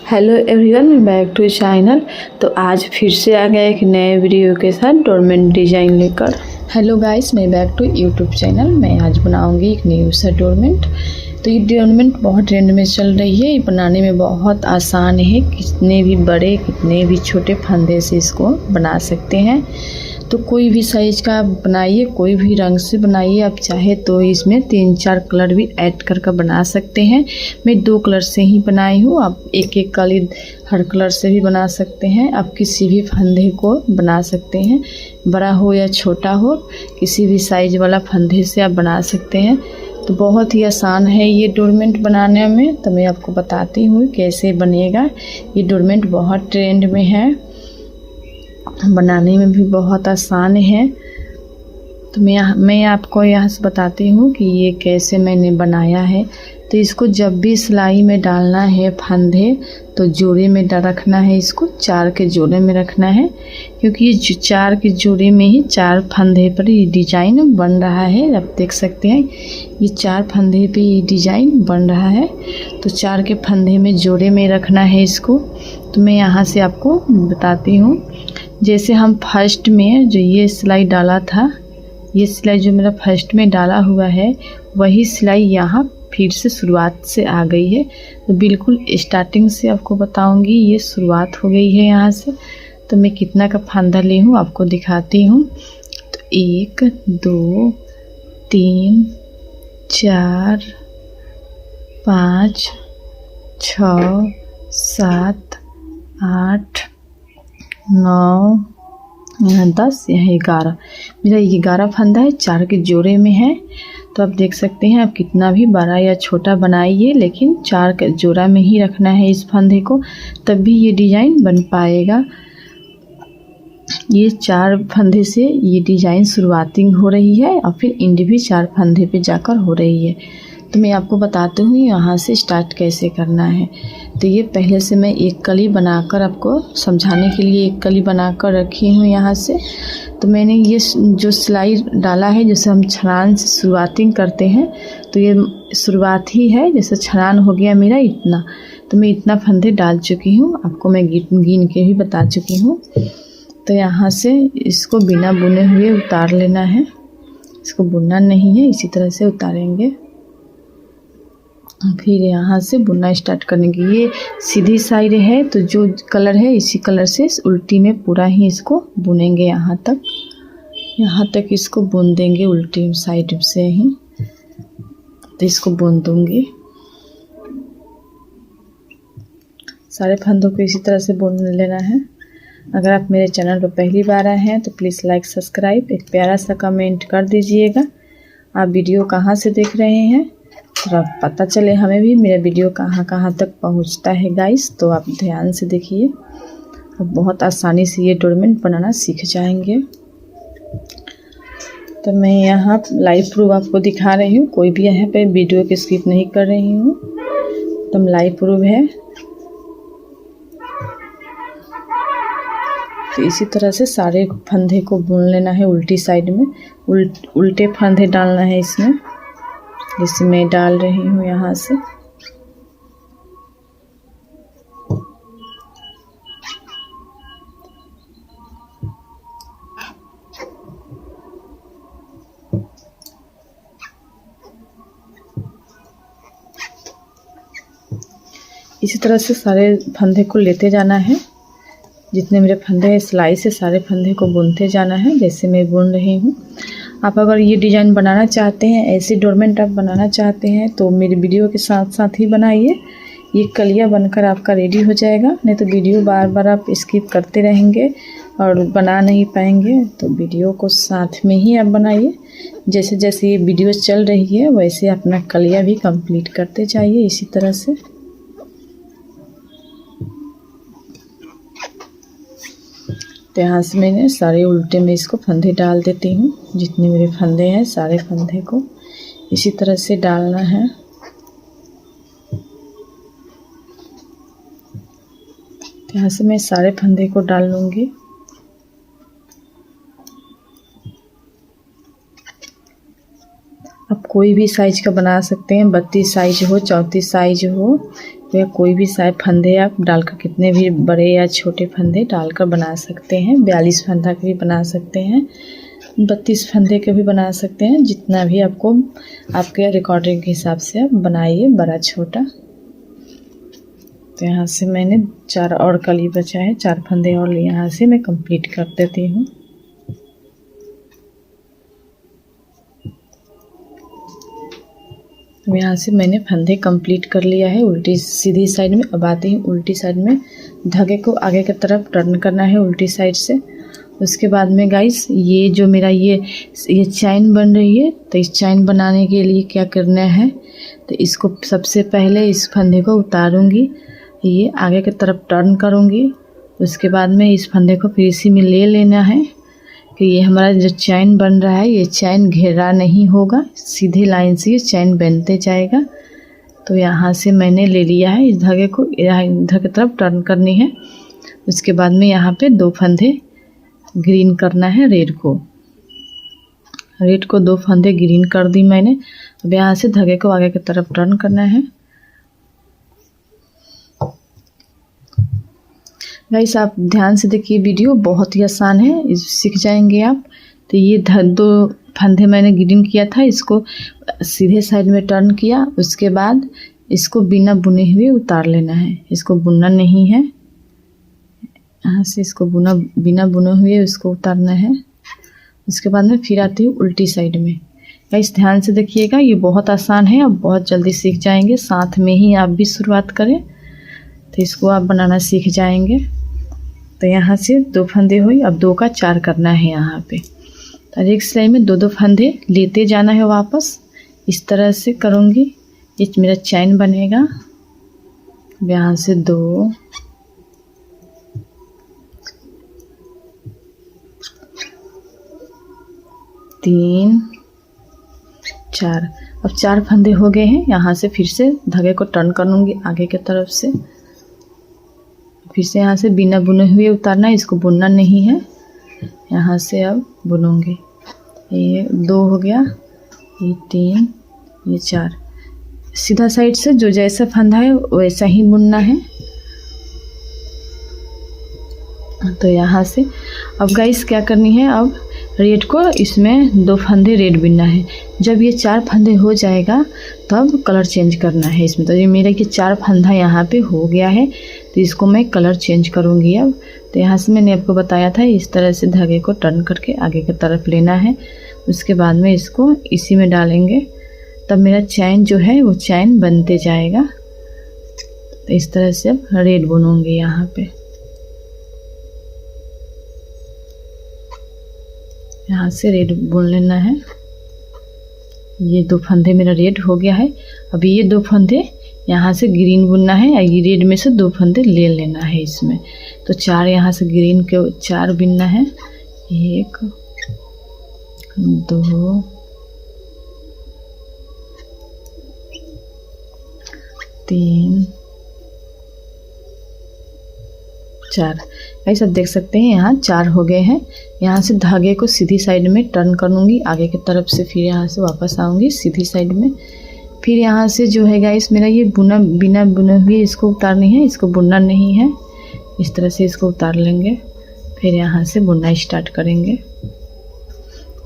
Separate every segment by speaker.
Speaker 1: Hello everyone, मैं back to channel. तो आज फिर से आ गया एक नए वीडियो के साथ डोरमेट डिज़ाइन लेकर। हेलो गाइस, मैं बैक टू यूट्यूब चैनल। मैं आज बनाऊंगी एक न्यू सा डोरमेट। तो ये डोरमेट बहुत ट्रेंड में चल रही है। ये बनाने में बहुत आसान है। कितने भी बड़े कितने भी छोटे फंदे से इसको बना सकते हैं। तो कोई भी साइज़ का बनाइए, कोई भी रंग से बनाइए। आप चाहे तो इसमें 3-4 कलर भी ऐड करके बना सकते हैं। मैं 2 कलर से ही बनाई हूँ। आप एक एक कली हर कलर से भी बना सकते हैं। आप किसी भी फंदे को बना सकते हैं, बड़ा हो या छोटा हो, किसी भी साइज़ वाला फंदे से आप बना सकते हैं। तो बहुत ही आसान है ये डोरमेट बनाने में। तो मैं आपको बताती हूँ कैसे बनेगा। ये डोरमेट बहुत ट्रेंड में है, बनाने में भी बहुत आसान है। तो मैं आपको यहाँ से बताती हूँ कि ये कैसे मैंने बनाया है। तो इसको जब भी सिलाई में डालना है फंदे, तो जोड़े में रखना है। इसको 4 के जोड़े में रखना है, क्योंकि ये 4 के जोड़े में ही 4 फंदे पर ये डिजाइन बन रहा है। आप देख सकते हैं ये 4 फंदे पे ये डिजाइन बन रहा है। तो 4 के फंदे में जोड़े में रखना है इसको। तो मैं यहाँ से आपको बताती हूँ। जैसे हम फर्स्ट में जो ये सिलाई डाला था, ये सिलाई जो मेरा फर्स्ट में डाला हुआ है, वही सिलाई यहाँ फिर से शुरुआत से आ गई है। तो बिल्कुल स्टार्टिंग से आपको बताऊंगी। ये शुरुआत हो गई है यहाँ से। तो मैं कितना का फंदा ली हूँ आपको दिखाती हूँ। तो 1 2 3 4 5 6 7 8 9 यहाँ 10 यहाँ 11। मेरा 11 फंदा है, 4 के जोड़े में है। तो आप देख सकते हैं, आप कितना भी बड़ा या छोटा बनाइए, लेकिन 4 के जोड़ा में ही रखना है इस फंदे को, तब भी ये डिज़ाइन बन पाएगा। ये 4 फंदे से ये डिज़ाइन शुरुआती हो रही है और फिर इंड भी 4 फंदे पे जाकर हो रही है। तो मैं आपको बताती हूँ यहाँ से स्टार्ट कैसे करना है। तो ये पहले से मैं एक कली बनाकर आपको समझाने के लिए एक कली बनाकर रखी हूँ यहाँ से। तो मैंने ये जो सिलाई डाला है, जैसे हम छलान से शुरुआती करते हैं, तो ये शुरुआत ही है। जैसे छलान हो गया मेरा इतना, तो मैं इतना फंदे डाल चुकी हूँ। आपको मैं गिन के भी बता चुकी हूँ। तो यहाँ से इसको बिना बुने हुए उतार लेना है। इसको बुनना नहीं है, इसी तरह से उतारेंगे। फिर यहाँ से बुनना स्टार्ट करेंगे। ये सीधी साइड है, तो जो कलर है इसी कलर से उल्टी में पूरा ही इसको बुनेंगे। यहाँ तक इसको बुन देंगे उल्टी साइड से ही। तो इसको बुन दूंगी। सारे फंदों को इसी तरह से बुन लेना है। अगर आप मेरे चैनल पर पहली बार आए हैं तो प्लीज़ लाइक सब्सक्राइब, एक प्यारा सा कमेंट कर दीजिएगा। आप वीडियो कहाँ से देख रहे हैं, थोड़ा पता चले हमें भी मेरा वीडियो कहाँ तक पहुंचता है गाइस। तो आप ध्यान से देखिए, अब बहुत आसानी से ये डोरमेट बनाना सीख जाएंगे। तो मैं यहाँ लाइव प्रूफ आपको दिखा रही हूँ। कोई भी यहाँ पे वीडियो की स्किप नहीं कर रही हूँ, एकदम लाइव प्रूफ है। तो इसी तरह से सारे फंदे को बुन लेना है उल्टी साइड में। उल्टे फंदे डालना है इसमें, जैसे मैं डाल रही हूँ यहाँ से। इसी तरह से सारे फंदे को लेते जाना है। जितने मेरे फंदे हैं सिलाई से सारे फंदे को बुनते जाना है, जैसे मैं बुन रही हूँ। आप अगर ये डिज़ाइन बनाना चाहते हैं, ऐसी डोरमेट आप बनाना चाहते हैं, तो मेरी वीडियो के साथ साथ ही बनाइए। ये कलिया बनकर आपका रेडी हो जाएगा। नहीं तो वीडियो बार बार आप स्किप करते रहेंगे और बना नहीं पाएंगे। तो वीडियो को साथ में ही आप बनाइए। जैसे जैसे ये वीडियो चल रही है, वैसे अपना कलिया भी कंप्लीट करते जाइए इसी तरह से। तो यहाँ से मैंने सारे उल्टे में इसको फंदे डाल देती हूँ। जितने मेरे फंदे हैं सारे फंदे को इसी तरह से डालना है। तो यहाँ से मैं सारे फंदे को डाल लूँगी। आप कोई भी साइज का बना सकते हैं, 32 साइज हो, 34 साइज हो, तो या कोई भी साइज फंदे आप डालकर, कितने भी बड़े या छोटे फंदे डालकर बना सकते हैं। 42 फंदा के भी बना सकते हैं, 32 फंदे के भी बना सकते हैं। जितना भी आपको आपके रिकॉर्डिंग के हिसाब से आप बनाइए, बड़ा छोटा। तो यहाँ से मैंने 4 और कली बचा है, 4 फंदे और यहाँ से मैं कंप्लीट कर देती हूँ। यहाँ से मैंने फंदे कंप्लीट कर लिया है उल्टी सीधी साइड में। अब आते हैं उल्टी साइड में, धागे को आगे की तरफ टर्न करना है उल्टी साइड से। उसके बाद में गाइस ये जो मेरा ये चैन बन रही है, तो इस चैन बनाने के लिए क्या करना है, तो इसको सबसे पहले इस फंदे को उतारूंगी, ये आगे की तरफ टर्न करूंगी। उसके बाद में इस फंदे को फिर इसी में ले लेना है कि ये हमारा जो चैन बन रहा है, ये चैन घेरा नहीं होगा, सीधे लाइन से ये चैन बनते जाएगा। तो यहाँ से मैंने ले लिया है, इस धागे को इधर की तरफ टर्न करनी है। उसके बाद में यहाँ पे 2 फंदे ग्रीन करना है, रेड को 2 फंदे ग्रीन कर दी मैंने। अब यहाँ से धागे को आगे की तरफ टर्न करना है। गाइस आप ध्यान से देखिए, वीडियो बहुत ही आसान है, सीख जाएंगे आप। तो ये 2 फंदे मैंने ग्रीन किया था, इसको सीधे साइड में टर्न किया। उसके बाद इसको बिना बुने हुए उतार लेना है, इसको बुनना नहीं है। यहाँ से इसको बिना बुने हुए इसको उतारना है। उसके बाद में फिर आती हूँ उल्टी साइड में। गाइस ध्यान से देखिएगा, ये बहुत आसान है, आप बहुत जल्दी सीख जाएंगे। साथ में ही आप भी शुरुआत करें तो इसको आप बनाना सीख जाएंगे। तो यहाँ से 2 फंदे हुई, अब 2 का 4 करना है यहाँ पे। तो एक सिलाई में 2-2 फंदे लेते जाना है वापस, इस तरह से करूँगी, ये मेरा चैन बनेगा। यहाँ से 2, 3, 4। अब 4 फंदे हो गए हैं। यहाँ से फिर से धागे को टर्न करूँगी आगे की तरफ से, फिर से यहाँ से बिना बुने हुए उतारना है, इसको बुनना नहीं है। यहाँ से अब बुनूंगी, ये 2 हो गया, ये 3, ये 4। सीधा साइड से जो जैसा फंदा है वैसा ही बुनना है। तो यहाँ से अब गाइस क्या करनी है, अब रेड को इसमें 2 फंदे रेड बुनना है। जब ये 4 फंदे हो जाएगा तब कलर चेंज करना है इसमें। तो ये मेरा ये 4 फंदा यहाँ पे हो गया है, तो इसको मैं कलर चेंज करूँगी अब। तो यहाँ से मैंने आपको बताया था, इस तरह से धागे को टर्न करके आगे की तरफ लेना है। उसके बाद में इसको इसी में डालेंगे, तब मेरा चैन जो है वो चैन बनते जाएगा। तो इस तरह से अब रेड बुनूंगी यहाँ पे। यहाँ से रेड बुन लेना है। ये 2 फंदे मेरा रेड हो गया है। अभी ये 2 फंदे यहाँ से ग्रीन बुनना है, या ये रेड में से 2 फंदे ले लेना है इसमें। तो 4 यहाँ से ग्रीन के 4 बुनना है, 1, 2, 3, 4। ऐसा देख सकते हैं यहाँ 4 हो गए हैं। यहाँ से धागे को सीधी साइड में टर्न करूँगी आगे की तरफ से, फिर यहाँ से वापस आऊँगी सीधी साइड में। फिर यहाँ से जो है गाइस मेरा ये बिना बुने हुए इसको उतारनी है, इसको बुनना नहीं है। इस तरह से इसको उतार लेंगे, फिर यहाँ से बुनना स्टार्ट करेंगे।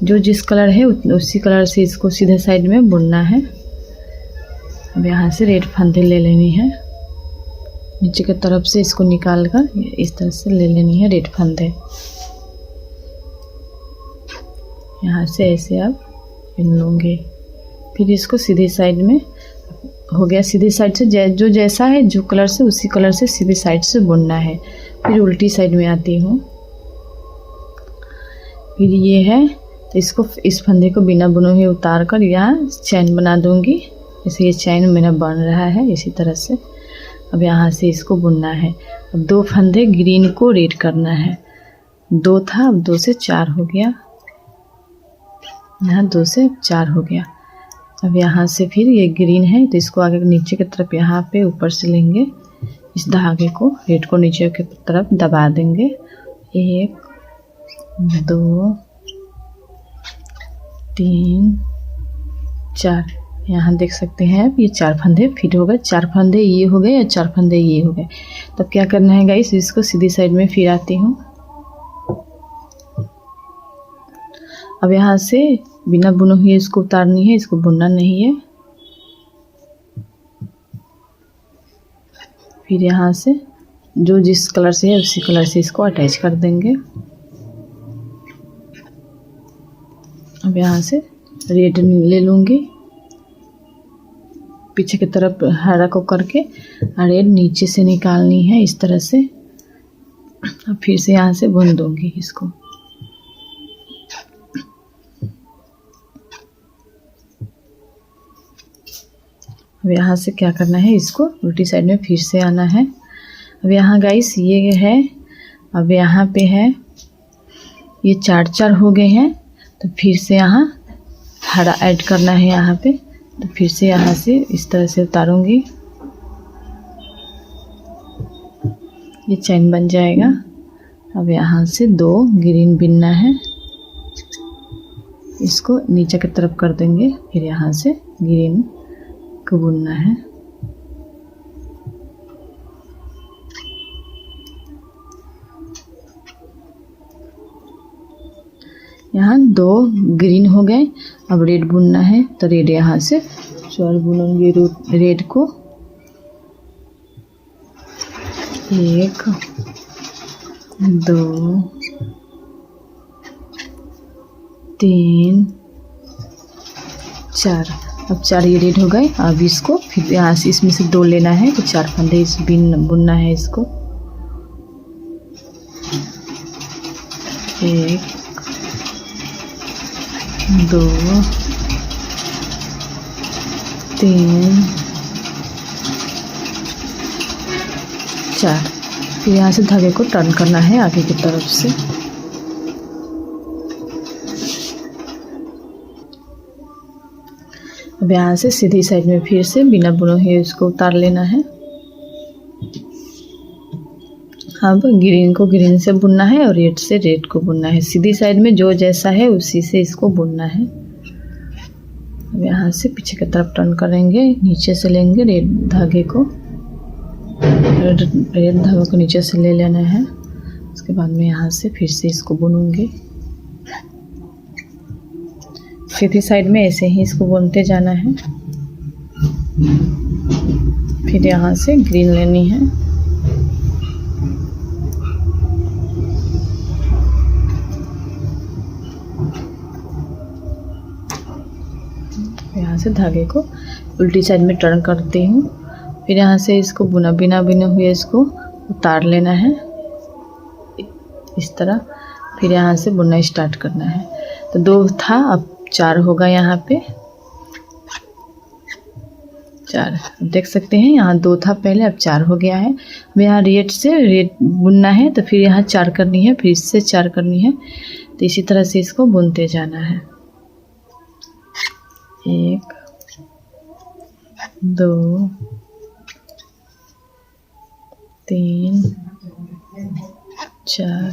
Speaker 1: जो जिस कलर है उसी कलर से इसको सीधे साइड में बुनना है। अब यहाँ से रेड फंदे ले लेनी है, नीचे की तरफ से इसको निकाल कर इस तरह से ले लेनी है रेड फंदे। यहाँ से ऐसे आप बुन लूँगे। फिर इसको सीधी साइड में हो गया, सीधी साइड से जो जैसा है जो कलर से उसी कलर से सीधी साइड से बुनना है। फिर उल्टी साइड में आती हूँ, फिर ये है, तो इसको इस फंदे को बिना बुने हुए उतार कर यहाँ चैन बना दूँगी। जैसे ये चैन मेरा बन रहा है इसी तरह से। अब यहाँ से इसको बुनना है। अब 2 फंदे ग्रीन को रेड करना है। 2 था, अब 2 से 4 हो गया, यहाँ 2 से 4 हो गया। अब यहाँ से फिर ये ग्रीन है, तो इसको आगे नीचे की तरफ यहाँ पे ऊपर से लेंगे, इस धागे को रेड को नीचे की तरफ दबा देंगे। 1, 2, 3, 4। यहाँ देख सकते हैं आप, ये 4 फंदे फिट हो गए, 4 फंदे ये हो गए और 4 फंदे ये हो गए। तब क्या करना है गाइस, इसको सीधी साइड में फिर आती हूँ। अब यहाँ से बिना बुने हुए इसको उतारनी है, इसको बुनना नहीं है। फिर यहाँ से जो जिस कलर से है उसी कलर से इसको अटैच कर देंगे। अब यहाँ से रेड ले लूँगी, पीछे की तरफ हरा को करके रेड नीचे से निकालनी है इस तरह से। अब फिर से यहाँ से बुन दूँगी इसको। अब यहाँ से क्या करना है, इसको उल्टी साइड में फिर से आना है। अब यहाँ गाइस ये है, अब यहाँ पे है ये 4 हो गए हैं, तो फिर से यहाँ हरा ऐड करना है यहाँ पे। तो फिर से यहाँ से इस तरह से उतारूंगी, ये चैन बन जाएगा। अब यहाँ से 2 ग्रीन बिनना है, इसको नीचे की तरफ कर देंगे, फिर यहाँ से ग्रीन को बुनना है। यहाँ 2 ग्रीन हो गए, अब रेड बुनना है। तो रेड यहाँ से 4 बुनूंगी रेड को, 1 2 3 4। अब 4 ये रेड हो गए। अब इसको फिर यहाँ से इसमें से 2 लेना है, तो 4 फंदे इस बुनना है इसको। 1 2 3 4। फिर यहाँ से धागे को टर्न करना है आगे की तरफ से। अब यहाँ से सीधी साइड में फिर से बिना बुने हुए इसको उतार लेना है। अब ग्रीन को ग्रीन से बुनना है और रेड से रेड को बुनना है। सीधी साइड में जो जैसा है उसी से इसको बुनना है। अब यहाँ से पीछे की तरफ टर्न करेंगे, नीचे से लेंगे रेड धागे को, रेड धागे को नीचे से ले लेना है। उसके बाद में यहाँ से फिर से इसको बुनूंगी। सीधी साइड में ऐसे ही इसको बुनते जाना है। फिर यहाँ से ग्रीन लेनी है, यहाँ से धागे को उल्टी साइड में टर्न करती हूँ। फिर यहाँ से इसको बिना बुने हुए इसको उतार लेना है इस तरह। फिर यहाँ से बुनना स्टार्ट करना है। तो 2 था, अब 4 होगा यहाँ पे 4। देख सकते हैं यहाँ 2 था पहले, अब 4 हो गया है। अब यहाँ रेड से रेड बुनना है, तो फिर यहाँ 4 करनी है, फिर इससे 4 करनी है। तो इसी तरह से इसको बुनते जाना है। 1 2 3 4।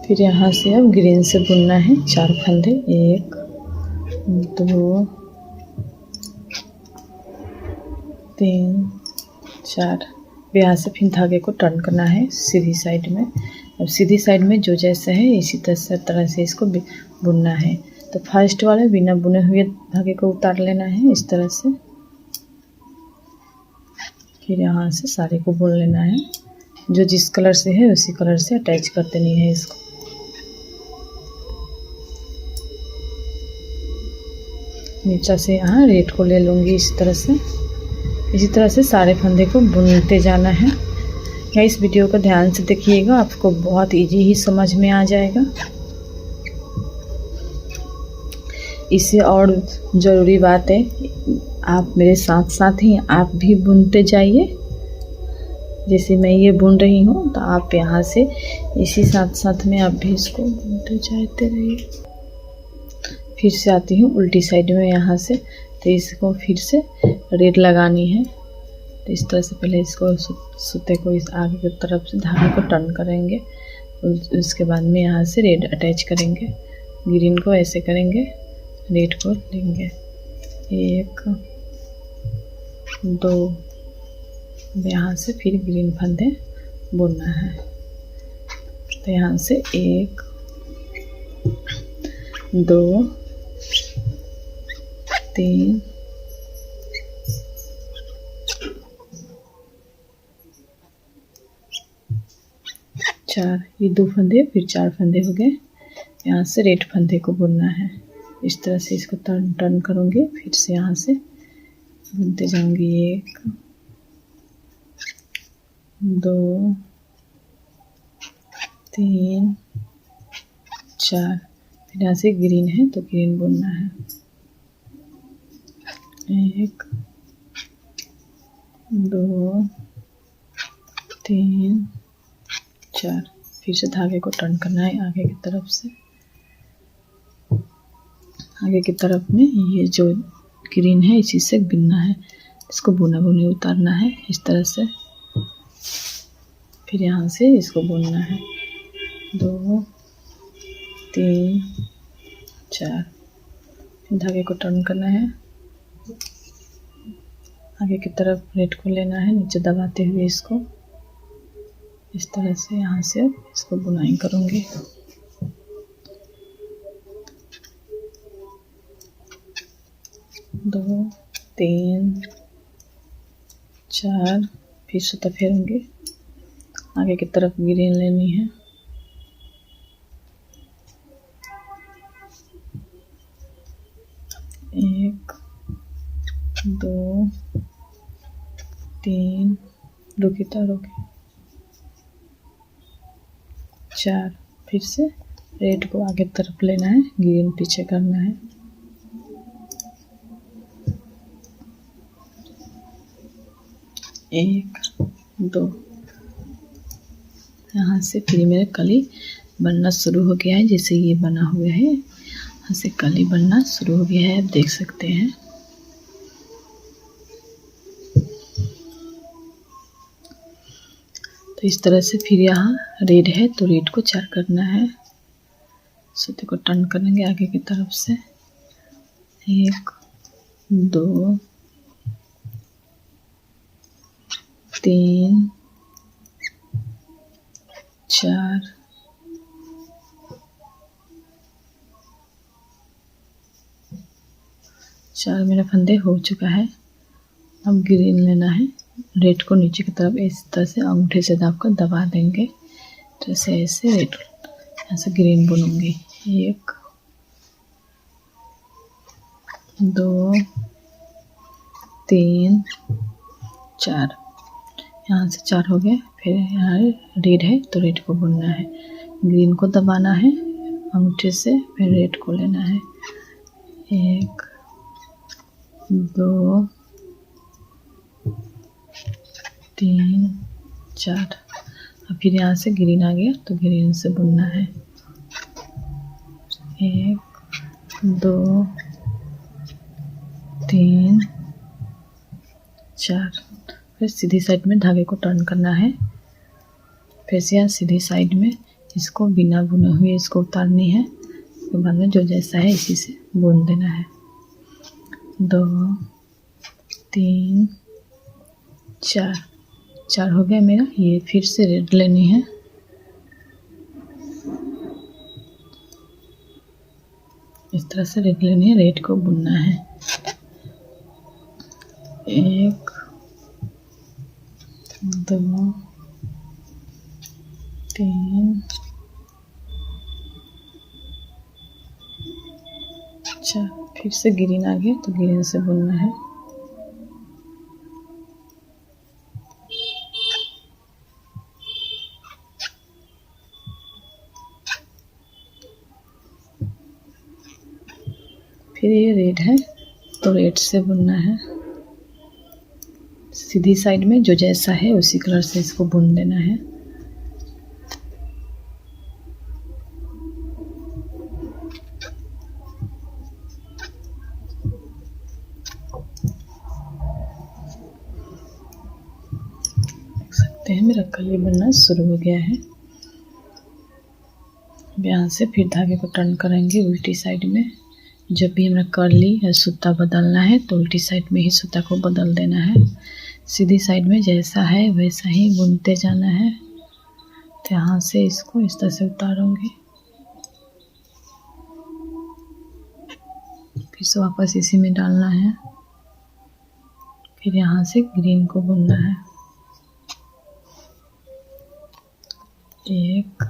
Speaker 1: फिर यहाँ से अब ग्रीन से बुनना है 4 फंदे, 1 2 3 4। यहाँ से फिर धागे को टर्न करना है सीधी साइड में। अब सीधी साइड में जो जैसा है इसी तरह से इसको बुनना है। तो फर्स्ट वाले बिना बुने हुए धागे को उतार लेना है इस तरह से। फिर यहाँ से सारे को बुन लेना है, जो जिस कलर से है उसी कलर से अटैच कर देनी है इसको। नीचे से यहाँ रेड को ले लूँगी इस तरह से। इसी तरह से सारे फंदे को बुनते जाना है। या इस वीडियो को ध्यान से देखिएगा, आपको बहुत इजी ही समझ में आ जाएगा। इससे और ज़रूरी बात है, आप मेरे साथ साथ ही आप भी बुनते जाइए। जैसे मैं ये बुन रही हूँ, तो आप यहाँ से इसी साथ साथ में आप भी इसको बुनते जाते रहिए। फिर से आती हूँ उल्टी साइड में यहाँ से। तो इसको फिर से रेड लगानी है। तो इस तरह से पहले इसको सूते को इस आगे की तरफ से धागे को टर्न करेंगे, उसके बाद में यहाँ से रेड अटैच करेंगे। ग्रीन को ऐसे करेंगे, रेड को लेंगे, 1 2, यहाँ से फिर ग्रीन फंदे बुनना है। तो यहाँ से 1 2 3 4, ये 2 फंदे, फिर 4 फंदे हो गए। यहाँ से रेड फंदे को बुनना है। इस तरह से इसको टर्न करूँगी, फिर से यहाँ से बुनते जाऊँगी, 1 2 3 4, फिर यहाँ से ग्रीन है तो ग्रीन बुनना है, 1 2 3 4, फिर से धागे को टर्न करना है आगे की तरफ से। आगे की तरफ में ये जो ग्रीन है इसी से बिनना है, इसको बुना बुनी उतारना है इस तरह से। फिर यहाँ से इसको बुनना है, 2 3 4, फिर धागे को टर्न करना है, आगे की तरफ रेड को लेना है, नीचे दबाते हुए इसको इस तरह से यहाँ से इसको बुनाई करूँगी। दो 3 4, फिर सूता फेरूँगी, आगे की तरफ ग्रीन लेनी है, 1 2 3, रुकी तो रुकी, 4, फिर से रेड को आगे तरफ लेना है, ग्रीन पीछे करना है, 1 2, यहाँ से फिर मेरा कली बनना शुरू हो गया है। जैसे ये बना हुआ है, यहाँ से कली बनना शुरू हो गया है, आप देख सकते हैं। तो इस तरह से फिर यहाँ रेड है तो रेड को 4 करना है, सूते को टर्न करेंगे आगे की तरफ से, 1 2 3 4 4 मेरा फंदे हो चुका है। अब ग्रीन लेना है, रेड को नीचे की तरफ इस तरह से अंगूठे से दाबकर दबा देंगे, तो ऐसे रेड यहाँ से ग्रीन बुनूंगी, 1 2 3 4, यहाँ से 4 हो गए। फिर यहाँ रेड है तो रेड को बुनना है, ग्रीन को दबाना है अंगूठे से, फिर रेड को लेना है, 1 2 3 4, और फिर यहाँ से ग्रीन आ गया तो ग्रीन से बुनना है, 1 2 3 4, फिर सीधी साइड में धागे को टर्न करना है, फिर से यहाँ सीधी साइड में इसको बिना बुने हुए इसको उतारनी है, उसके बाद में जो जैसा है इसी से बुन देना है, 2 3 4 हो गया मेरा। ये फिर से रेड लेनी है, इस तरह से रेड लेनी है, रेड को बुनना है, 1 2 3 4, फिर से ग्रीन आ गया तो ग्रीन से बुनना है, फिर ये रेड है तो रेड से बुनना है, सीधी साइड में जो जैसा है उसी कलर से इसको बुन देना है, देख सकते हैं मेरा कली बनना शुरू हो गया है। यहाँ से फिर धागे को टर्न करेंगे उल्टी साइड में। जब भी हमें कर्ली या सूता बदलना है तो उल्टी साइड में ही सूता को बदल देना है। सीधी साइड में जैसा है वैसा ही बुनते जाना है। तो यहाँ से इसको इस तरह से उतारूंगी, फिर से वापस इसी में डालना है। फिर यहाँ से ग्रीन को बुनना है। 1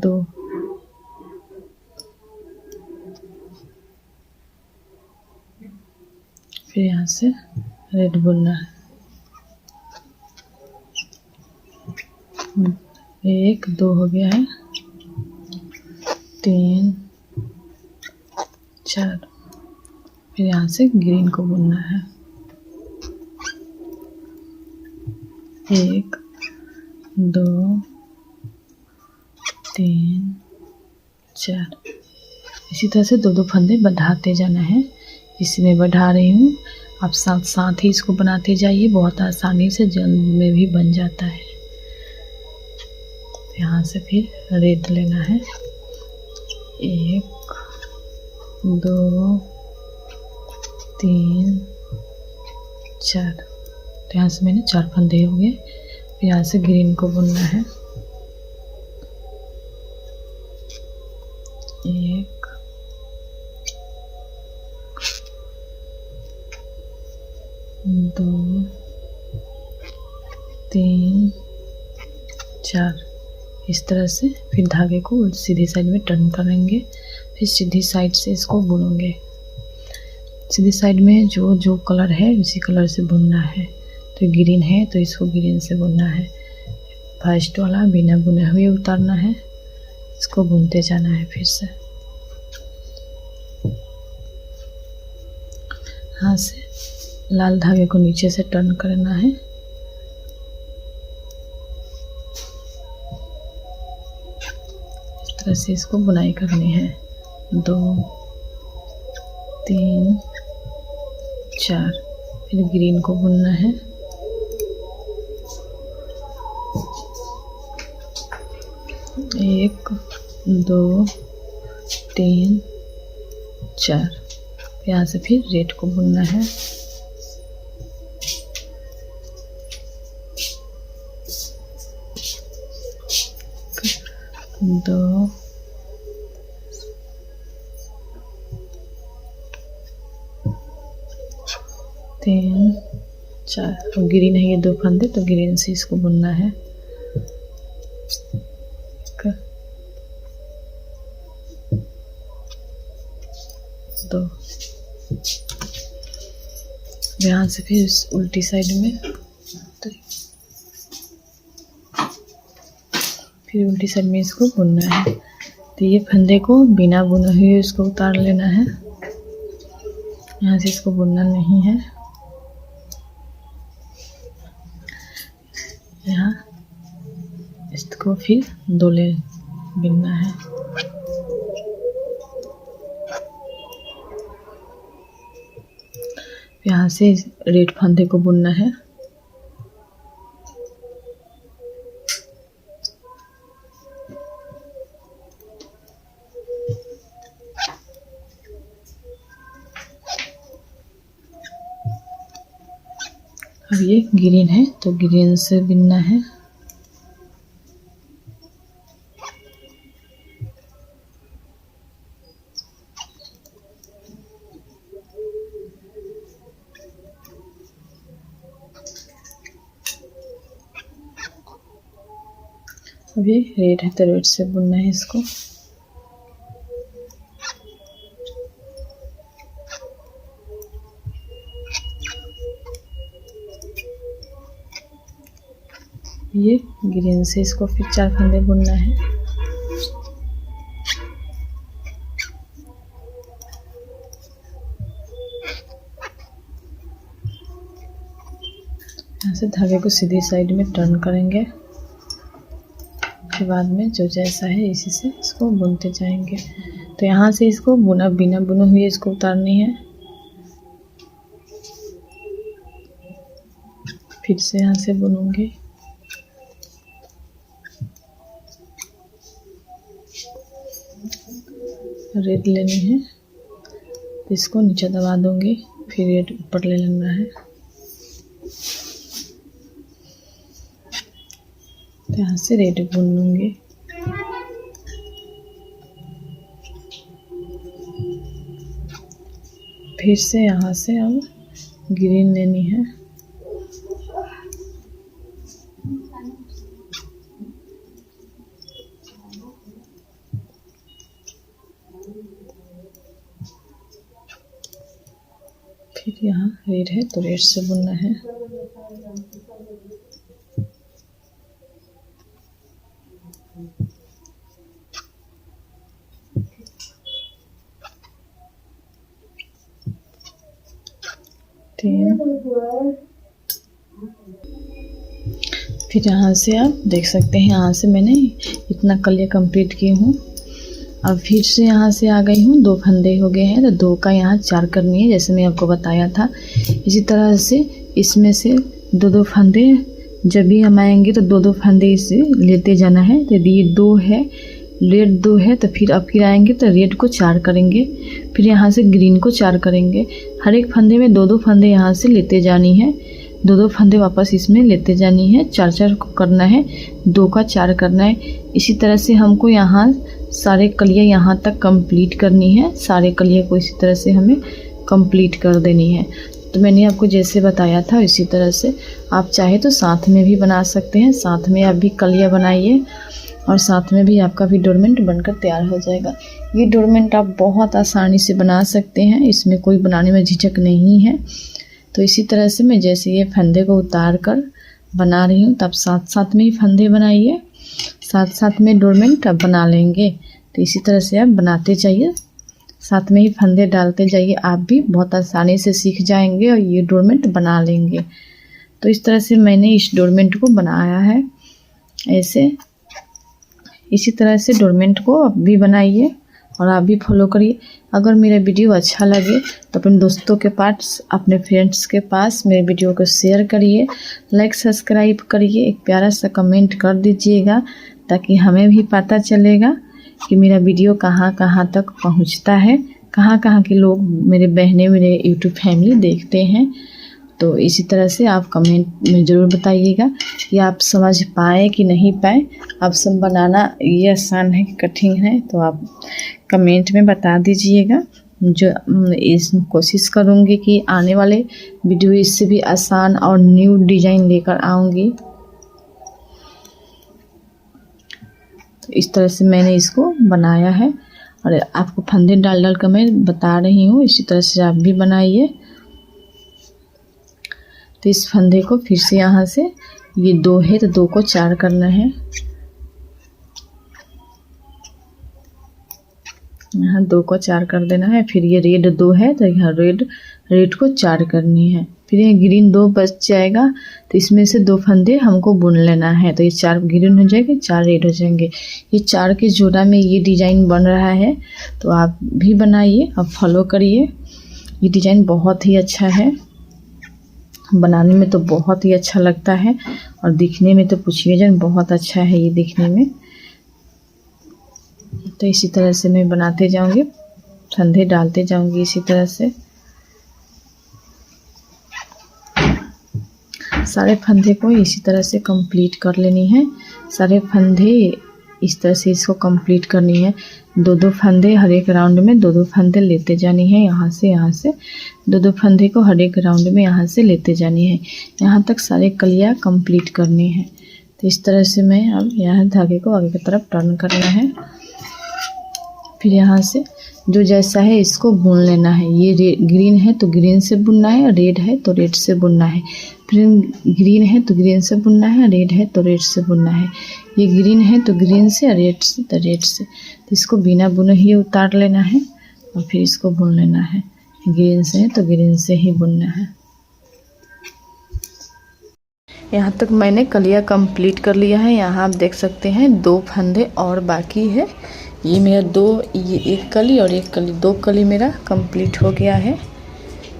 Speaker 1: 2 फिर यहाँ से रेड बुनना है। 1 2 हो गया है, 3 4 फिर यहाँ से ग्रीन को बुनना है। 1 2 3 4 इसी तरह से 2 फंदे बढ़ाते जाना है। इसमें बढ़ा रही हूँ, आप साथ साथ ही इसको बनाते जाइए, बहुत आसानी से जल्द में भी बन जाता है। यहाँ से फिर रेड लेना है। 1 2 3 4 तो यहाँ से मैंने 4 फंदे हो गए। फिर यहाँ से ग्रीन को बुनना है। 1 2 3 4 इस तरह से फिर धागे को सीधी साइड में टर्न करेंगे। फिर सीधी साइड से इसको बुनेंगे। सीधी साइड में जो जो कलर है उसी कलर से बुनना है। तो ग्रीन है तो इसको ग्रीन से बुनना है। फर्स्ट वाला बिना बुने हुए उतारना है, इसको बुनते जाना है। फिर से यहाँ से लाल धागे को नीचे से टर्न करना है। इस तरह से इसको बुनाई करनी है। 2 3 4 फिर ग्रीन को बुनना है। 1 2 3 4 यहाँ से फिर रेड को बुनना है। 2 3 4 अब ग्रीन है ये 2 फंदे, तो ग्रीन से इसको बुनना है। 2 यहाँ से फिर उल्टी साइड में फिर उल्टी साइड में इसको बुनना है। तो ये फंदे को बिना बुने हुए इसको उतार लेना है। यहाँ से इसको बुनना नहीं है। यहाँ इसको फिर 2 ले बुनना है। यहाँ से रेड फंदे को बुनना है। अब ये ग्रीन है तो ग्रीन से बुनना है। अभी रेड है तो रेड से बुनना है इसको। ये ग्रीन से इसको फिर 4 फंदे बुनना है। यहाँ से धागे को सीधी साइड में टर्न करेंगे। फिर बाद में जो जैसा है इसी से इसको बुनते जाएंगे। तो यहाँ से इसको बिना बुने हुए इसको उतारनी है। फिर से यहाँ से बुनूंगी। रेड लेनी है, इसको नीचे दबा दूंगी, फिर रेड ऊपर ले लेना है। तो यहाँ से रेड बुन लूँगी। फिर से यहाँ से अब ग्रीन लेनी है। फिर यहाँ रेड है तो रेड से बुनना है। फिर यहाँ से आप देख सकते हैं, यहाँ से मैंने इतना कलिया कंप्लीट की हूँ। अब फिर से यहाँ से आ गई हूँ, 2 फंदे हो गए हैं तो 2 का यहाँ 4 करनी है, जैसे मैं आपको बताया था। इसी तरह से इसमें से 2-2 फंदे जब भी हम आएंगे तो 2-2 फंदे इसे लेते जाना है। तो ये 2 है, रेड 2 है, तो फिर अब फिर आएंगे तो रेड को 4 करेंगे, फिर यहाँ से ग्रीन को 4 करेंगे। हर एक फंदे में 2-2 फंदे यहाँ से लेते जानी है, 2-2 फंदे वापस इसमें लेते जानी है। 4-4 करना है, 2 का 4 करना है। इसी तरह से हमको यहाँ सारे कलियाँ यहाँ तक कंप्लीट करनी है। सारे कलियाँ को इसी तरह से हमें कंप्लीट कर देनी है। तो मैंने आपको जैसे बताया था इसी तरह से आप चाहे तो साथ में भी बना सकते हैं। साथ में आप भी कलियाँ बनाइए और साथ में भी आपका भी डोरमेंट बनकर तैयार हो जाएगा। ये डोरमेंट आप बहुत आसानी से बना सकते हैं, इसमें कोई बनाने में झिझक नहीं है। तो इसी तरह से मैं जैसे ये फंदे को उतार कर बना रही हूँ, तब साथ साथ में ही फंदे बनाइए, साथ साथ में डोरमेंट आप बना लेंगे। तो इसी तरह से आप बनाते जाइए, साथ में ही फंदे डालते जाइए, आप भी बहुत आसानी से सीख जाएंगे और ये डोरमेंट बना लेंगे। तो इस तरह से मैंने इस डोरमेंट को बनाया है ऐसे। इसी तरह से डोरमेंट को आप भी बनाइए और आप भी फॉलो करिए। अगर मेरा वीडियो अच्छा लगे तो अपने दोस्तों के पास, अपने फ्रेंड्स के पास मेरे वीडियो को शेयर करिए, लाइक सब्सक्राइब करिए, एक प्यारा सा कमेंट कर दीजिएगा ताकि हमें भी पता चलेगा कि मेरा वीडियो कहाँ कहाँ तक पहुँचता है, कहाँ कहाँ के लोग मेरे बहनें, मेरे यूट्यूब फैमिली देखते हैं। तो इसी तरह से आप कमेंट में ज़रूर बताइएगा कि आप समझ पाए कि नहीं पाए। आप सब बनाना ये आसान है कि कठिन है, तो आप कमेंट में बता दीजिएगा। जो इस कोशिश करूँगी कि आने वाले वीडियो इससे भी आसान और न्यू डिज़ाइन लेकर आऊँगी। तो इस तरह से मैंने इसको बनाया है और आपको फंदे डाल डाल कर मैं बता रही हूँ, इसी तरह से आप भी बनाइए। तो इस फंदे को फिर से यहाँ से ये 2 है तो 2 को 4 करना है। यहाँ 2 को 4 कर देना है। फिर ये रेड 2 है तो यहाँ रेड को 4 करनी है। फिर ये ग्रीन 2 बच जाएगा तो इसमें से 2 फंदे हमको बुन लेना है। तो ये 4 ग्रीन हो जाएंगे, 4 रेड हो जाएंगे। ये 4 के जोड़ा में ये डिज़ाइन बन रहा है, तो आप भी बनाइए, आप फॉलो करिए। ये डिज़ाइन बहुत ही अच्छा है, बनाने में तो बहुत ही अच्छा लगता है और दिखने में तो पूछिए जन, बहुत अच्छा है ये दिखने में। तो इसी तरह से मैं बनाते जाऊंगी, फंदे डालते जाऊंगी इसी तरह से। सारे फंदे को इसी तरह से कंप्लीट कर लेनी है। सारे फंदे इस तरह से इसको कंप्लीट करनी है। 2-2 फंदे हर एक राउंड में 2-2 फंदे लेते जानी है। यहाँ से 2-2 फंदे को हर एक राउंड में यहाँ से लेते जानी है। यहाँ तक सारे कलियाँ कंप्लीट करनी है। तो इस तरह से मैं अब यहाँ धागे को आगे की तरफ टर्न करना है। फिर यहाँ से जो जैसा है इसको बुन लेना है। ये ग्रीन है तो ग्रीन से बुनना है, रेड है तो रेड से बुनना है। फिर ग्रीन है तो ग्रीन से बुनना है, रेड है तो रेड से बुनना है। ये ग्रीन है तो ग्रीन से, रेड से तो रेड से। तो इसको बिना बुने ही उतार लेना है और फिर इसको बुन लेना है। ग्रीन से है तो ग्रीन से ही बुनना है। यहाँ तक मैंने कलिया कंप्लीट कर लिया है। यहाँ आप देख सकते हैं 2 फंदे और बाकी है। ये मेरा ये एक कली और एक कली, 2 कली मेरा कंप्लीट हो गया है।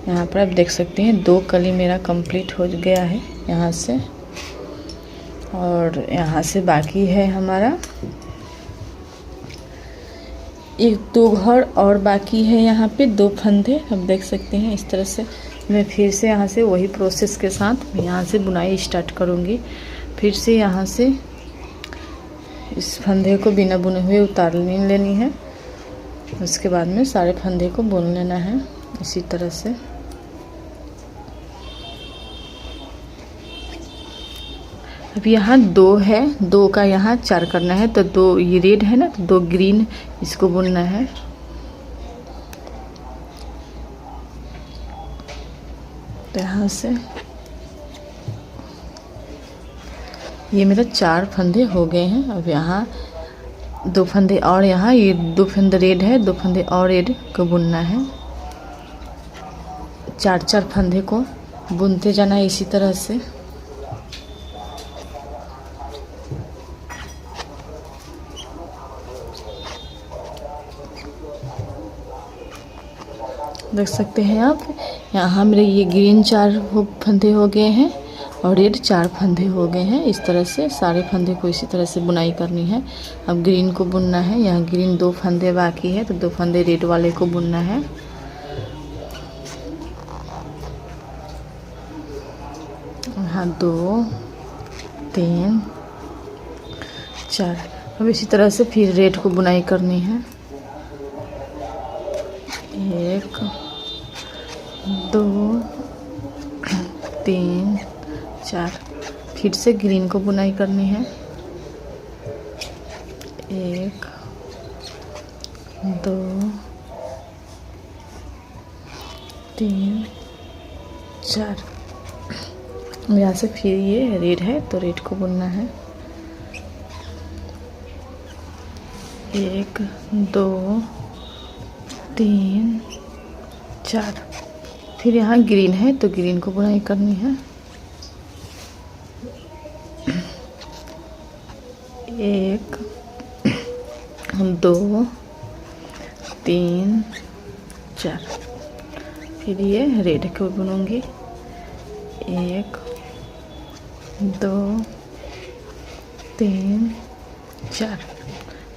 Speaker 1: यहाँ पर आप देख सकते हैं 2 कली मेरा कंप्लीट हो गया है यहाँ से, और यहाँ से बाकी है हमारा एक 2 घर और बाकी है यहाँ पे 2 फंदे आप देख सकते हैं। इस तरह से मैं फिर से यहाँ से वही प्रोसेस के साथ मैं यहाँ से बुनाई स्टार्ट करूँगी। फिर से यहाँ से इस फंदे को बिना बुने हुए उतार लेनी है। उसके बाद में सारे फंदे को बुन लेना है इसी तरह से। अब यहाँ 2 है, 2 का यहाँ 4 करना है, तो 2 ये रेड है ना, तो 2 ग्रीन इसको बुनना है। तो यहाँ से ये मेरा 4 फंदे हो गए हैं। अब यहाँ 2 फंदे और, यहाँ ये 2 फंदे रेड है, 2 फंदे और रेड को बुनना है। 4-4 फंदे को बुनते जाना है इसी तरह से। देख सकते हैं आप, यहाँ मेरे ये ग्रीन 4 फंदे हो गए हैं और रेड 4 फंदे हो गए हैं। इस तरह से सारे फंदे को इसी तरह से बुनाई करनी है। अब ग्रीन को बुनना है। यहाँ ग्रीन 2 फंदे बाकी है, तो 2 फंदे रेड वाले को बुनना है। यहाँ 2 3 4। अब इसी तरह से फिर रेड को बुनाई करनी है। 1 2 3 4। फिर से ग्रीन को बुनाई करनी है। 1 2 3 4। यहाँ से फिर ये रेड है तो रेड को बुनना है। 1 2 3 4। फिर यहाँ ग्रीन है तो ग्रीन को बुनाई करनी है। 1 2 3 4। फिर ये रेड को बुनूंगी। 1 2 3 4।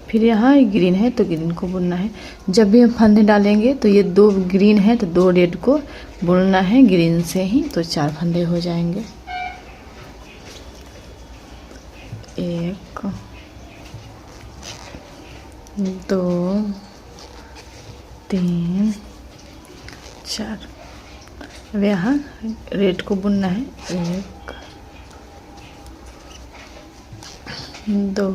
Speaker 1: फिर यहाँ ग्रीन है तो ग्रीन को बुनना है। जब भी हम फंदे डालेंगे तो ये 2 ग्रीन है तो 2 रेड को बुनना है ग्रीन से ही, तो 4 फंदे हो जाएंगे। 1 2 3 4। अब यहाँ रेड को बुनना है। 1 2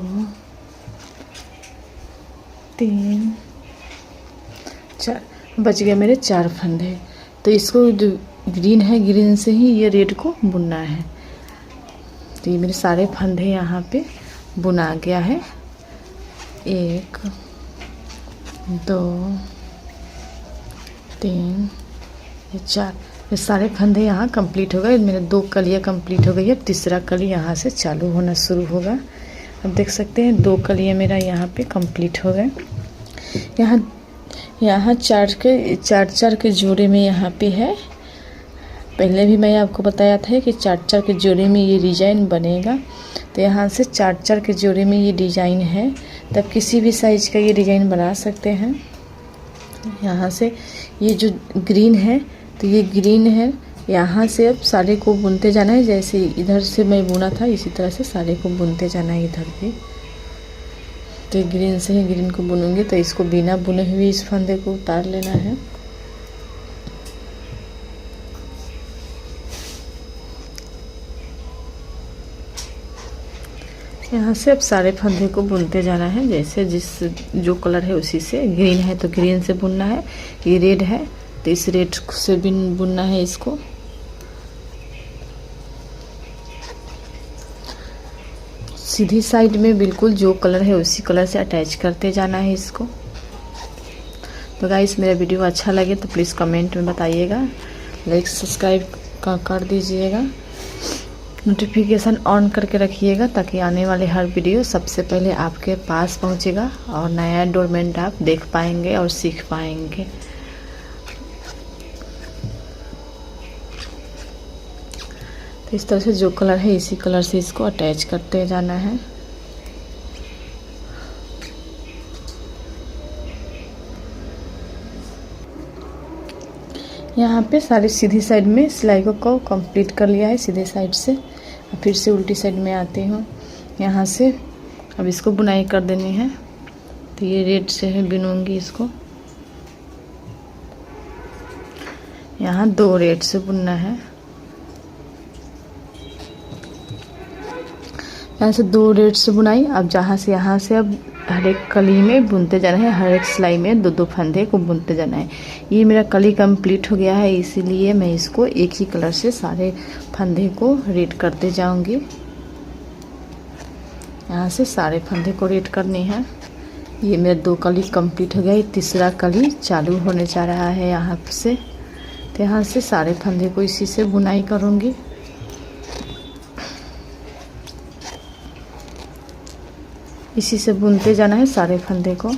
Speaker 1: 3 4। बच गए मेरे 4 फंदे। तो इसको जो ग्रीन है ग्रीन से ही ये रेड को बुनना है। तो ये मेरे सारे फंदे यहाँ पे बुना गया है। 1 2 3 4। ये सारे फंदे यहाँ कंप्लीट हो गए। मेरे 2 कलियाँ कंप्लीट हो गई है। अब तीसरा कली यहाँ से चालू होना शुरू होगा। अब देख सकते हैं 2 कलियाँ मेरा यहाँ पे कंप्लीट हो गए। यहाँ 4 के जोड़े में यहाँ पे है। पहले भी मैं आपको बताया था कि 4 के जोड़े में ये डिज़ाइन बनेगा। तो यहाँ से 4 के जोड़े में ये डिज़ाइन है, तब किसी भी साइज़ का ये डिज़ाइन बना सकते हैं। यहाँ से ये जो ग्रीन है तो ये ग्रीन है। यहाँ से अब सारे को बुनते जाना है। जैसे इधर से मैं बुना था इसी तरह से सारे को बुनते जाना है इधर भी। तो ग्रीन से ही ग्रीन को बुनूंगी। तो इसको बिना बुने हुए इस फंदे को उतार लेना है। यहाँ से अब सारे फंदे को बुनते जाना है। जैसे जो कलर है उसी से। ग्रीन है तो ग्रीन से बुनना है। ये रेड है तो इस रेड से भी बुनना है इसको। सीधी साइड में बिल्कुल जो कलर है उसी कलर से अटैच करते जाना है इसको। तो गाइस मेरा वीडियो अच्छा लगे तो प्लीज़ कमेंट में बताइएगा, लाइक सब्सक्राइब कर दीजिएगा, नोटिफिकेशन ऑन करके रखिएगा ताकि आने वाले हर वीडियो सबसे पहले आपके पास पहुंचेगा और नया डोरमेंट आप देख पाएंगे और सीख पाएंगे। तो इस तरह से जो कलर है इसी कलर से इसको अटैच करते जाना है। यहाँ पे सारी सीधी साइड में सिलाई को कंप्लीट कर लिया है सीधे साइड से। अब फिर से उल्टी साइड में आती हूँ यहाँ से। अब इसको बुनाई कर देनी है, तो ये रेड से है बुनूंगी इसको। यहाँ 2 रेड से बुनना है। यहाँ से 2 रेड से बुनाई। अब जहाँ से यहाँ से अब हर एक कली में बुनते जाना है, हर एक सिलाई में 2-2 फंदे को बुनते जाना है। ये मेरा कली कंप्लीट हो गया है, इसीलिए मैं इसको एक ही कलर से सारे फंदे को रेड करते जाऊंगी। यहाँ से सारे फंदे को रेड करनी है। ये मेरा 2 कली कंप्लीट हो गया, ये तीसरा कली चालू होने जा रहा है यहाँ से। तो यहाँ से सारे फंदे को इसी से बुनाई करूँगी। इसी से बुनते जाना है सारे फंदे को।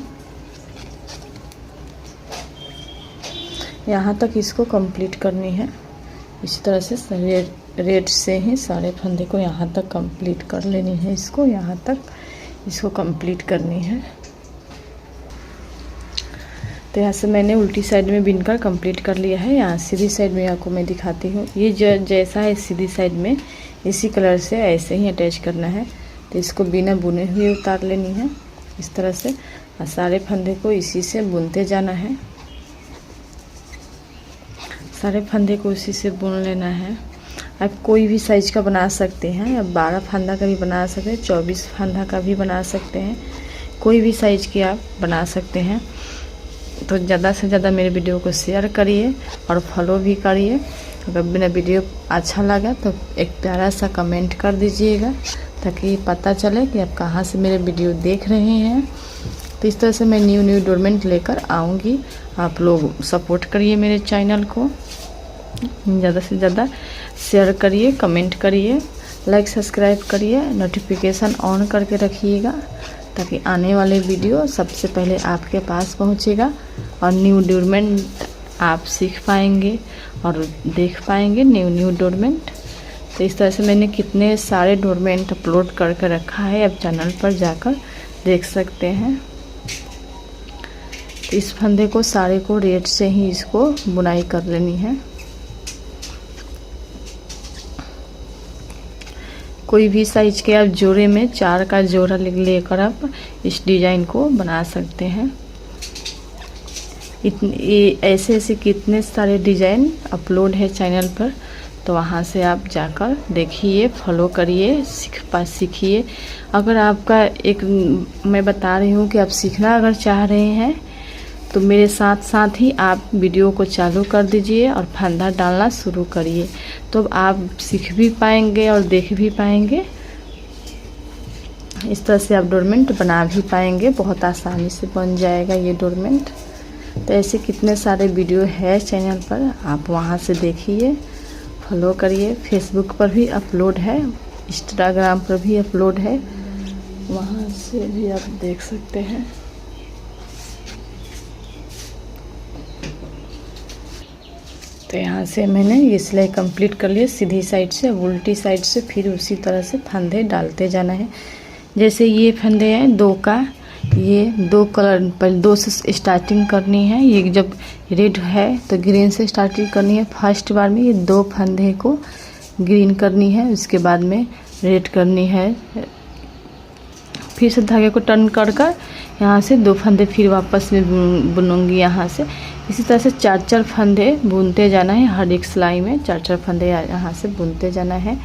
Speaker 1: यहाँ तक इसको कंप्लीट करनी है। इसी तरह से रेड से ही सारे फंदे को यहाँ तक कंप्लीट कर लेनी है। इसको यहाँ तक इसको कंप्लीट करनी है। तो यहाँ से मैंने उल्टी साइड में बिनकर कंप्लीट कर लिया है। यहाँ सीधी साइड में आपको मैं दिखाती हूँ। ये जैसा है सीधी साइड में, इसी कलर से ऐसे ही अटैच करना है। तो इसको बिना बुने हुए उतार लेनी है इस तरह से, और सारे फंदे को इसी से बुनते जाना है। सारे फंदे को इसी से बुन लेना है। आप कोई भी साइज का बना सकते हैं, अब 12 फंदा का भी बना सकते हैं, 24 फंदा का भी बना सकते हैं, कोई भी साइज की आप बना सकते हैं। तो ज़्यादा से ज़्यादा मेरे वीडियो को शेयर करिए और फॉलो भी करिए। अगर मेरा वीडियो अच्छा लगा तो एक प्यारा सा कमेंट कर दीजिएगा, ताकि पता चले कि आप कहाँ से मेरे वीडियो देख रहे हैं। तो इस तरह से मैं न्यू डोरमेंट लेकर आऊँगी। आप लोग सपोर्ट करिए मेरे चैनल को, ज़्यादा से ज़्यादा शेयर करिए, कमेंट करिए, लाइक सब्सक्राइब करिए, नोटिफिकेशन ऑन करके रखिएगा, ताकि आने वाले वीडियो सबसे पहले आपके पास पहुँचेगा और न्यू डोरमेंट आप सीख पाएंगे और देख पाएंगे न्यू डोरमेंट। तो इस तरह से मैंने कितने सारे डोरमेंट अपलोड करके रखा है, अब चैनल पर जाकर देख सकते हैं। तो इस फंदे को सारे को रेड से ही इसको बुनाई कर लेनी है। कोई भी साइज के आप जोड़े में 4 का जोड़ा लेकर आप इस डिज़ाइन को बना सकते हैं। ऐसे कितने सारे डिज़ाइन अपलोड है चैनल पर, तो वहाँ से आप जाकर देखिए, फॉलो करिए, सीखिए। अगर आपका मैं बता रही हूँ कि आप सीखना अगर चाह रहे हैं, तो मेरे साथ साथ ही आप वीडियो को चालू कर दीजिए और फंदा डालना शुरू करिए। तो आप सीख भी पाएंगे और देख भी पाएंगे। इस तरह से आप डोरमेंट बना भी पाएंगे, बहुत आसानी से बन जाएगा ये डोरमेंट। तो ऐसे कितने सारे वीडियो है चैनल पर, आप वहाँ से देखिए, फॉलो करिए। फेसबुक पर भी अपलोड है, इंस्टाग्राम पर भी अपलोड है, वहाँ से भी आप देख सकते हैं। तो यहाँ से मैंने ये सिलाई कंप्लीट कर लिया सीधी साइड से। अब उल्टी साइड से फिर उसी तरह से फंदे डालते जाना है। जैसे ये फंदे हैं 2 का, ये 2 कलर पहले 2 से स्टार्टिंग करनी है। ये जब रेड है तो ग्रीन से स्टार्टिंग करनी है। फर्स्ट बार में ये 2 फंदे को ग्रीन करनी है, उसके बाद में रेड करनी है। फिर से धागे को टर्न कर यहाँ से 2 फंदे फिर वापस में बुनूंगी यहाँ से। इसी तरह से 4-4 फंदे बुनते जाना है, हर एक सिलाई में 4-4 फंदे यहाँ से बुनते जाना है।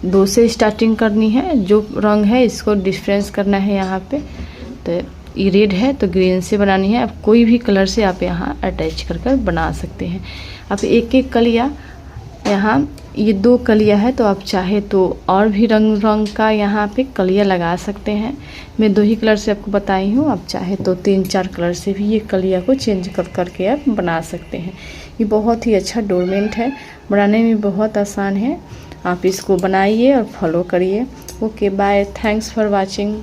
Speaker 1: 2 से स्टार्टिंग करनी है। जो रंग है इसको डिफरेंस करना है यहाँ पे। तो ये रेड है तो ग्रीन से बनानी है। अब कोई भी कलर से आप यहाँ अटैच कर बना सकते हैं। अब एक कलिया, यहाँ ये 2 कलिया है, तो आप चाहे तो और भी रंग का यहाँ पे कलिया लगा सकते हैं। मैं 2 ही कलर से आपको बताई हूँ, आप चाहे तो 3-4 कलर से भी ये कलिया को चेंज करके आप बना सकते हैं। ये बहुत ही अच्छा डोरमेंट है, बनाने में बहुत आसान है। आप इसको बनाइए और फॉलो करिए। Okay, bye, thanks for watching.